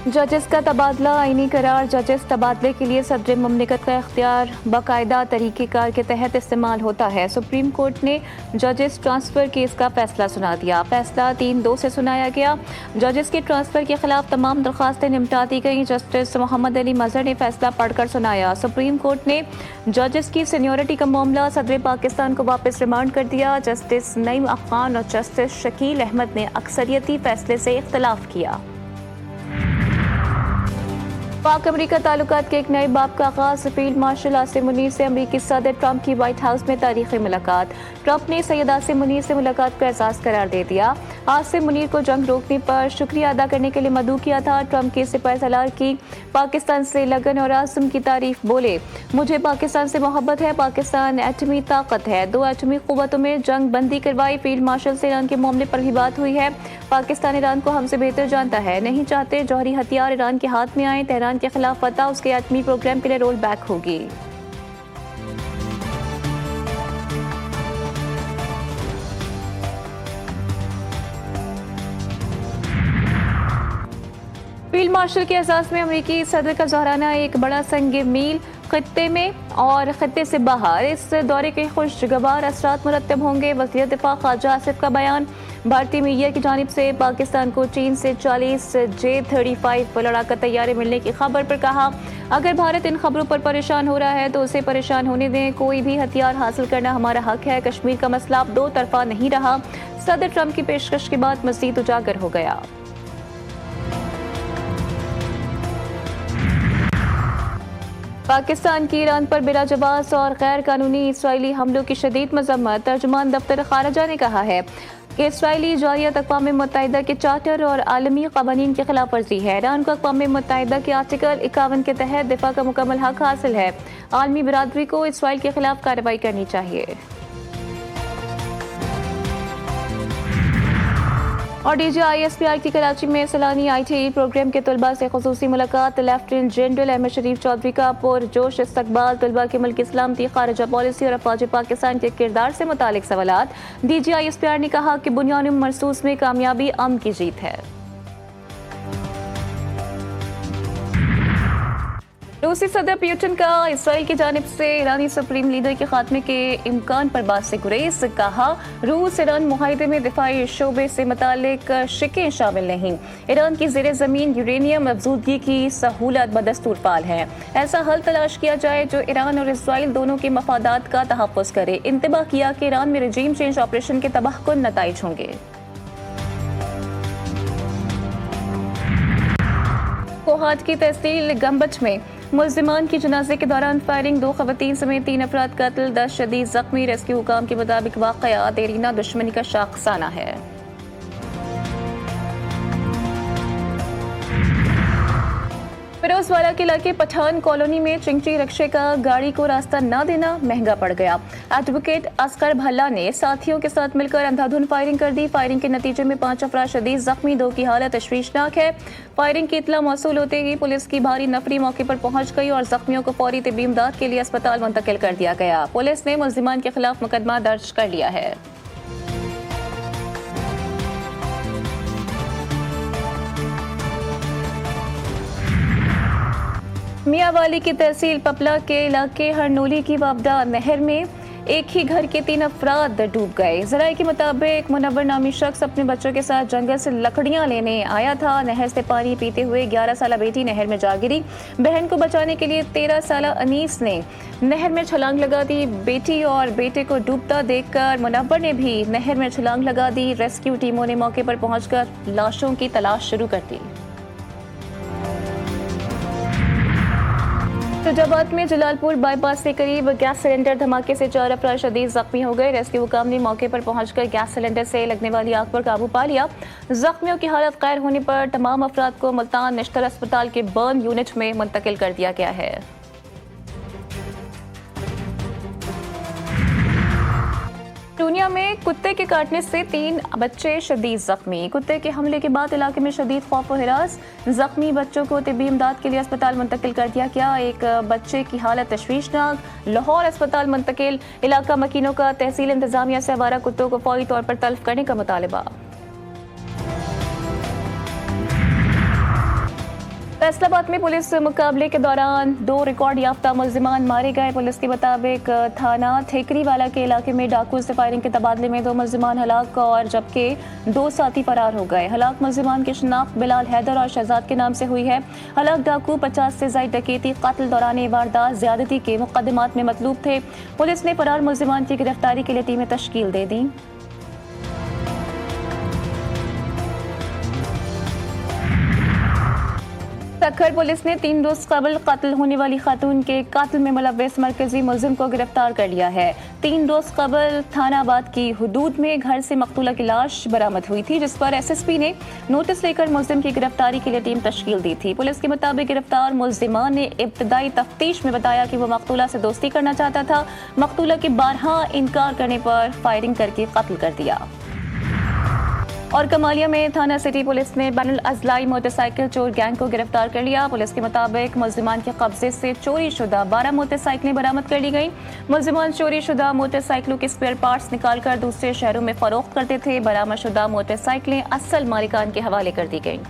जजेस का तबादला आईनी करार। जजेस तबादले के लिए सदर मुमलिकत का इख्तियार बाकायदा तरीक़ेकार के तहत इस्तेमाल होता है। सुप्रीम कोर्ट ने जजेस ट्रांसफ़र केस का फैसला सुना दिया। फैसला 3-2 से सुनाया गया। जजेस के ट्रांसफ़र के खिलाफ तमाम दरख्वास्तें निपटा दी गई। जस्टिस मोहम्मद अली मजहर ने फैसला पढ़कर सुनाया। सुप्रीम कोर्ट ने जजेस की सीनियरिटी का मामला सदर पाकिस्तान को वापस रिमांड कर दिया। जस्टिस नईम अफ़गान और जस्टिस शकील अहमद ने अक्सरियती फैसले से इख्तलाफ किया। पाक अमरीका ताल्लुकात के एक नए बाब का आगाज। फील्ड मार्शल आसिम मुनीर से अमरीकी सदर ट्रंप की व्हाइट हाउस में तारीखी मुलाकात। ट्रंप ने सैयद आसिम मुनीर से मुलाकात का एहसास करार दे दिया। आसिम मुनीर को जंग रोकने पर शुक्रिया अदा करने के लिए मदऊ किया था। ट्रंप के सिपहसालार की पाकिस्तान से लगन और आसिम की तारीफ बोले, मुझे पाकिस्तान से मोहब्बत है। पाकिस्तान एटमी ताकत है। 2 एटमी कुव्वतों में जंग बंदी करवाई। फील्ड मार्शल से ईरान के मामले पर भी बात हुई है। पाकिस्तान ईरान को हमसे बेहतर जानता है, नहीं चाहते जौहरी हथियार ईरान के हाथ में आए। तेहरान के खिलाफ फतह उसके एटमी प्रोग्राम के लिए रोल बैक होगी। फील्ड मार्शल के एहसास में अमरीकी सदर का दोहराना एक बड़ा संग मील खत्ते में और खत्ते से बाहर। इस दौरे के खुशगवार असरात मुरतब होंगे। वज़ीर दिफा ख्वाजा आसिफ का बयान। भारतीय मीडिया की जानिब से पाकिस्तान को चीन से 40 J-35 लड़ाका तैयारे मिलने की खबर पर कहा, अगर भारत इन खबरों पर परेशान हो रहा है तो उसे परेशान होने दें। कोई भी हथियार हासिल करना हमारा हक है। कश्मीर का मसला अब 2 तरफा नहीं रहा। सदर ट्रंप की पेशकश के बाद मज़ीद उजागर हो गया। पाकिस्तान की ईरान पर बिलाजवाज़ और गैर कानूनी इसराइली हमलों की शदीद मजम्मत। तर्जुमान दफ्तर खारजा ने कहा है कि इसराइली जारियत अक़वाम मुत्तहिदा के चार्टर और आलमी क़वानीन की खिलाफ वर्जी है। ईरान को अक़वाम मुत्तहिदा के आर्टिकल 51 के तहत दिफा का मुकम्मल हक हासिल है। आलमी बिरादरी को इसराइल के खिलाफ कार्रवाई करनी चाहिए। और DGISPR की कराची में सलानी ITE प्रोग्राम के तलबा से खुसूसी मुलाकात। लेफ्टिनेंट जनरल अहमद शरीफ चौधरी का पुरजोश इस्तकबाल। तलबा के मुल्क सलामती, खारजा पॉलिसी और अफवाज पाकिस्तान के किरदार से मुतालिक सवालात। DGISPR ने कहा कि बुनियादी मरसूस में कामयाबी अमन की जीत है। रूसी सदर पुतिन का इसराइल की जानिब से ईरानी सुप्रीम लीडर के खात्मे के इम्कान पर बात से गुरेज। कहा, रूस ईरान मुआहदे में दिफाई शोबे से मुतालिक शिकें शामिल नहीं। ईरान की ज़ेरे ज़मीन यूरेनियम अफजूदगी की सहूलत बदस्तूर फाल है। ऐसा हल तलाश किया जाए जो ईरान और इसराइल दोनों के मफादात का तहफ़्फ़ुज़ करे। इंतबाह किया कि ईरान में रजीम चेंज ऑपरेशन के तबाहकुन नताइज होंगे। कोहाट की तहसील गंबच में मुल्ज़िमान की जनाजे के दौरान फायरिंग। 2 ख़वातीन समेत 3 अफराद कत्ल, 10 शदीद जख्मी। रेस्क्यू हुकाम के मुताबिक वाक़या देरीना दुश्मनी का शाखसाना है। फिरोजवाला के इलाके पठान कॉलोनी में चिंची रक्षे का गाड़ी को रास्ता न देना महंगा पड़ गया। एडवोकेट असगर भल्ला ने साथियों के साथ मिलकर अंधाधुंध फायरिंग कर दी। फायरिंग के नतीजे में 5 अफराद शदीद जख्मी, 2 की हालत तशवीशनाक है। फायरिंग की इत्तला मौसूल होते ही पुलिस की भारी नफरी मौके पर पहुंच गई और जख्मियों को फौरी तिब्बी इमदाद के लिए अस्पताल मुंतकिल कर दिया गया। पुलिस ने मुल्ज़िमान के खिलाफ मुकदमा दर्ज कर लिया है। मियांवाली की तहसील पपला के इलाके हरनोली की वावदा नहर में एक ही घर के 3 अफराद डूब गए। ज़राए के मुताबिक मुनव्वर नामी शख्स अपने बच्चों के साथ जंगल से लकड़ियां लेने आया था। नहर से पानी पीते हुए 11 साला बेटी नहर में जा गिरी। बहन को बचाने के लिए 13 साला अनीस ने नहर में छलांग लगा दी। बेटी और बेटे को डूबता देखकर मुनव्वर ने भी नहर में छलांग लगा दी। रेस्क्यू टीमों ने मौके पर पहुंचकर लाशों की तलाश शुरू कर दी। फिरोजाबाद में जलालपुर बाईपास के करीब गैस सिलेंडर धमाके से 4 अफराद शदीद जख्मी हो गए। रेस्क्यू हुकाम ने मौके पर पहुंचकर गैस सिलेंडर से लगने वाली आग पर काबू पा लिया। जख्मियों की हालत गैर होने पर तमाम अफराद को मुल्तान नेशनल अस्पताल के बर्न यूनिट में मुंतकिल कर दिया गया है। पूर्णिया में कुत्ते के काटने से 3 बच्चे शदीद जख्मी। कुत्ते के हमले के बाद इलाके में शदीद खौफ और हिरास। जख्मी बच्चों को तिब्बी इमदाद के लिए अस्पताल मुंतकिल कर दिया गया। एक बच्चे की हालत तशवीशनाक, लाहौर अस्पताल मुंतकिल। इलाका मकीनों का तहसील इंतजामिया से आवारा कुत्तों को फौरी तौर पर तल्फ करने का मुतालबा। फैसलाबाद में पुलिस मुकाबले के दौरान 2 रिकॉर्ड याफ्ता मुलजिमान मारे गए। पुलिस के मुताबिक थाना ठेकरीवाला के इलाके में डाकू से फायरिंग के तबादले में 2 मुलजिमान हलाक और जबकि 2 साथी फरार हो गए। हलाक मुलजिमान की शिनाख्त बिलाल हैदर और शहजाद के नाम से हुई है। हलाक डाकू 50 से ज्यादा डकैती, कत्ल, दौरान वारदात, ज्यादती के मुकदमात में मतलूब थे। पुलिस ने फरार मुलजिमान की गिरफ्तारी के लिए टीमें तश्कील दे दी। सक्खर पुलिस ने 3 रोज कबल कत्ल होने वाली खातून के कत्ल में मुलव्वस मरकजी मुलजिम को गिरफ्तार कर लिया है। 3 रोज कबल थानाबाद की हुदूद में घर से मकतूला की लाश बरामद हुई थी, जिस पर एसएसपी ने नोटिस लेकर मुलजिम की गिरफ्तारी के लिए टीम तश्कील दी थी। पुलिस के मुताबिक गिरफ्तार मुलजिमा ने इब्तदाई तफ्तीश में बताया कि वो मकतूला से दोस्ती करना चाहता था। मकतूला के बारहा इनकार करने पर फायरिंग करके कत्ल कर दिया। और कमालिया में थाना सिटी पुलिस ने बैनुल अजलाई मोटरसाइकिल चोर गैंग को गिरफ्तार कर लिया। पुलिस के मुताबिक मुलजिमान के कब्जे से चोरी शुदा 12 मोटरसाइकिलें बरामद कर ली गई। मुलजिमान चोरी शुदा मोटरसाइकिलों के स्पेयर पार्ट्स निकालकर दूसरे शहरों में फरोख्त करते थे। बरामद शुदा मोटरसाइकिलें असल मालिकान के हवाले कर दी गई।